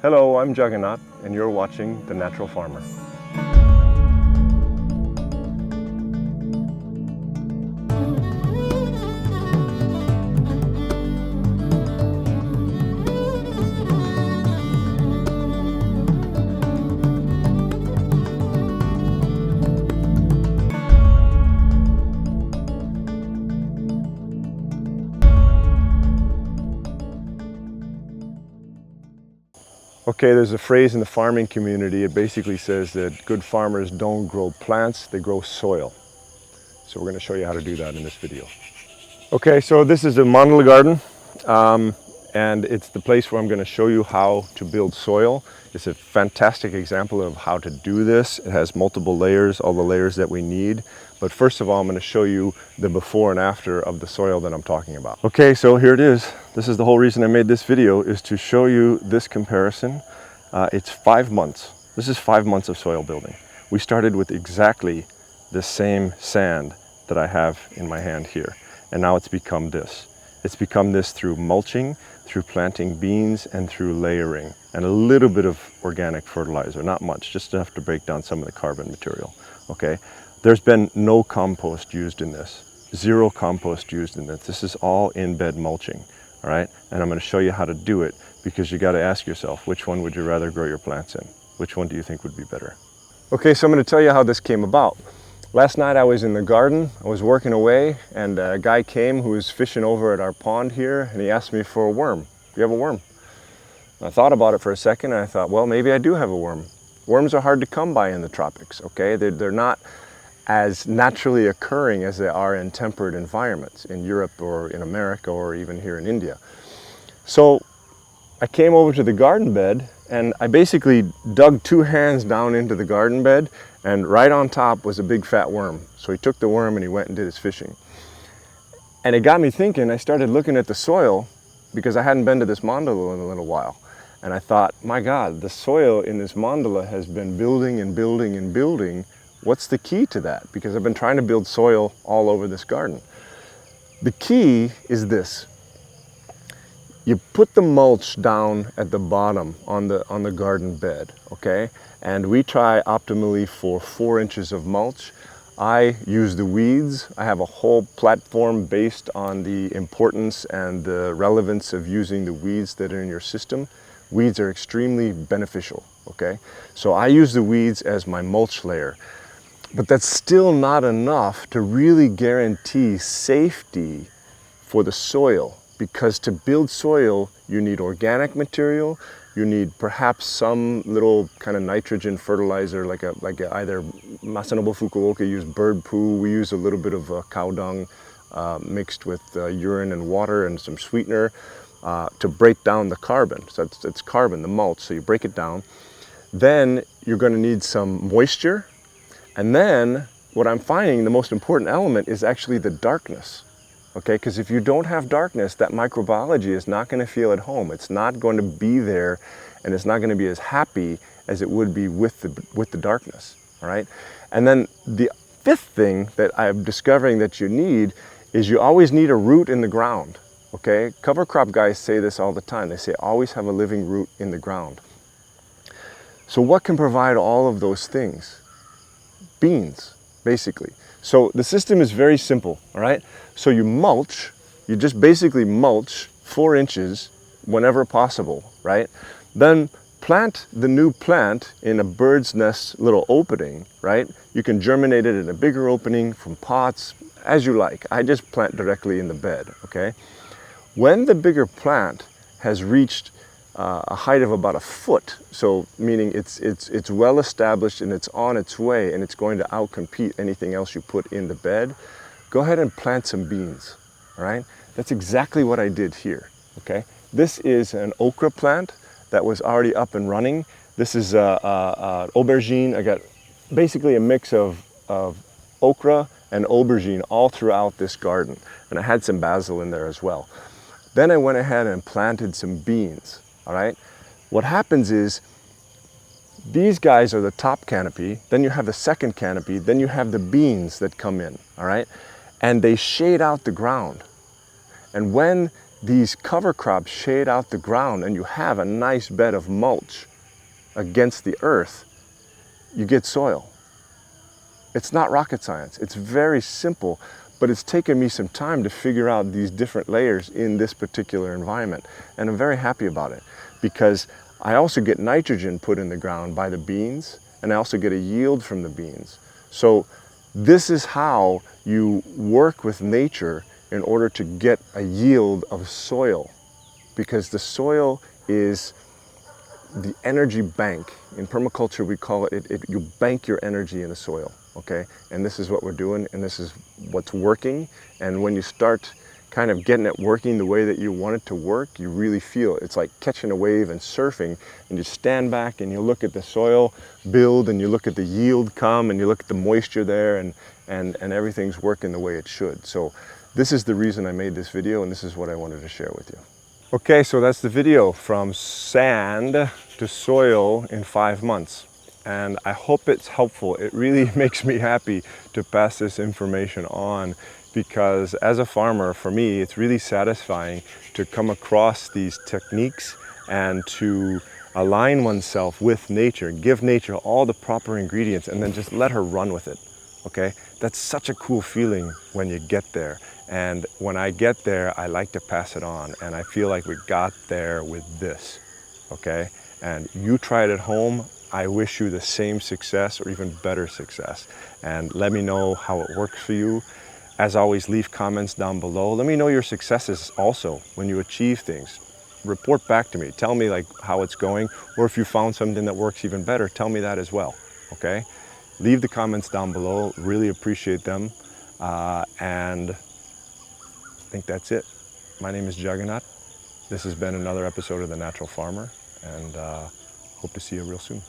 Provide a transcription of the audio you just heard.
Hello, I'm Jagannath, and you're watching The Natural Farmer. Okay, there's a phrase in the farming community. It basically says that good farmers don't grow plants, they grow soil. So we're going to show you how to do that in this video. Okay, so this is a mandala garden, and it's the place where I'm going to show you how to build soil. It's a fantastic example of how to do this. It has multiple layers, all the layers that we need. But first of all, I'm going to show you the before and after of the soil that I'm talking about. Okay, so here it is. This is the whole reason I made this video, is to show you this comparison. It's 5 months. This is 5 months of soil building. We started with exactly the same sand that I have in my hand here. And now it's become this. It's become this through mulching, through planting beans, and through layering, and a little bit of organic fertilizer, not much, just enough to break down some of the carbon material, okay? There's been no compost used in this, zero compost used in this. This is all in-bed mulching, all right? And I'm gonna show you how to do it, because you gotta ask yourself, which one would you rather grow your plants in? Which one do you think would be better? Okay, so I'm gonna tell you how this came about. Last night I was in the garden, I was working away, and a guy came who was fishing over at our pond here, and he asked me for a worm. Do you have a worm? And I thought about it for a second, and I thought, well, maybe I do have a worm. Worms are hard to come by in the tropics, okay? They're not as naturally occurring as they are in temperate environments, in Europe or in America or even here in India. So I came over to the garden bed, and I basically dug 2 hands down into the garden bed, and right on top was a big fat worm. So he took the worm and he went and did his fishing. And it got me thinking. I started looking at the soil, because I hadn't been to this mandala in a little while. And I thought, my God, the soil in this mandala has been building and building and building. What's the key to that? Because I've been trying to build soil all over this garden. The key is this. You put the mulch down at the bottom on the garden bed, okay? And we try optimally for 4 inches of mulch. I use the weeds. I have a whole platform based on the importance and the relevance of using the weeds that are in your system. Weeds are extremely beneficial, okay? So I use the weeds as my mulch layer. But that's still not enough to really guarantee safety for the soil. Because to build soil, you need organic material, you need perhaps some little kind of nitrogen fertilizer, like either Masanobu Fukuoka used bird poo, we use a little bit of cow dung mixed with urine and water and some sweetener to break down the carbon. So it's carbon, the mulch, so you break it down. Then you're going to need some moisture, and then what I'm finding the most important element is actually the darkness. Okay, because if you don't have darkness, that microbiology is not going to feel at home. It's not going to be there, and it's not going to be as happy as it would be with the darkness. All right, and then the 5th thing that I'm discovering that you need is you always need a root in the ground. Okay, cover crop guys say this all the time. They say always have a living root in the ground. So what can provide all of those things? Beans, basically. So the system is very simple, all right? So you mulch, you just basically mulch 4 inches whenever possible, right? Then plant the new plant in a bird's nest little opening, right? You can germinate it in a bigger opening from pots, as you like. I just plant directly in the bed, okay? When the bigger plant has reached a height of about 1 foot, so meaning it's well established and it's on its way and it's going to outcompete anything else you put in the bed, go ahead and plant some beans, all right? That's exactly what I did here, okay? This is an okra plant that was already up and running. This is aubergine. I got basically a mix of okra and aubergine all throughout this garden, and I had some basil in there as well. Then I went ahead and planted some beans. All right, what happens is these guys are the top canopy, then you have the second canopy, then you have the beans that come in, all right? And they shade out the ground. And when these cover crops shade out the ground and you have a nice bed of mulch against the earth, you get soil. It's not rocket science. It's very simple, but it's taken me some time to figure out these different layers in this particular environment. And I'm very happy about it because I also get nitrogen put in the ground by the beans, and I also get a yield from the beans. So this is how you work with nature in order to get a yield of soil, because the soil is the energy bank. In permaculture, we call it, you bank your energy in the soil, okay? And this is what we're doing, and this is what's working. And when you start kind of getting it working the way that you want it to work, you really feel it. It's like catching a wave and surfing, and you stand back and you look at the soil build, and you look at the yield come, and you look at the moisture there, and everything's working the way it should. So this is the reason I made this video, and this is what I wanted to share with you. Okay, so that's the video, from sand to soil in 5 months. And I hope it's helpful. It really makes me happy to pass this information on, because as a farmer, for me, it's really satisfying to come across these techniques and to align oneself with nature, give nature all the proper ingredients, and then just let her run with it, okay? That's such a cool feeling when you get there. And when I get there, I like to pass it on, and I feel like we got there with this, okay? And you try it at home. I wish you the same success or even better success. And let me know how it works for you. As always, leave comments down below. Let me know your successes also when you achieve things. Report back to me. Tell me like how it's going, or if you found something that works even better, tell me that as well, okay? Leave the comments down below. Really appreciate them. And I think that's it. My name is Jagannath. This has been another episode of The Natural Farmer, and hope to see you real soon.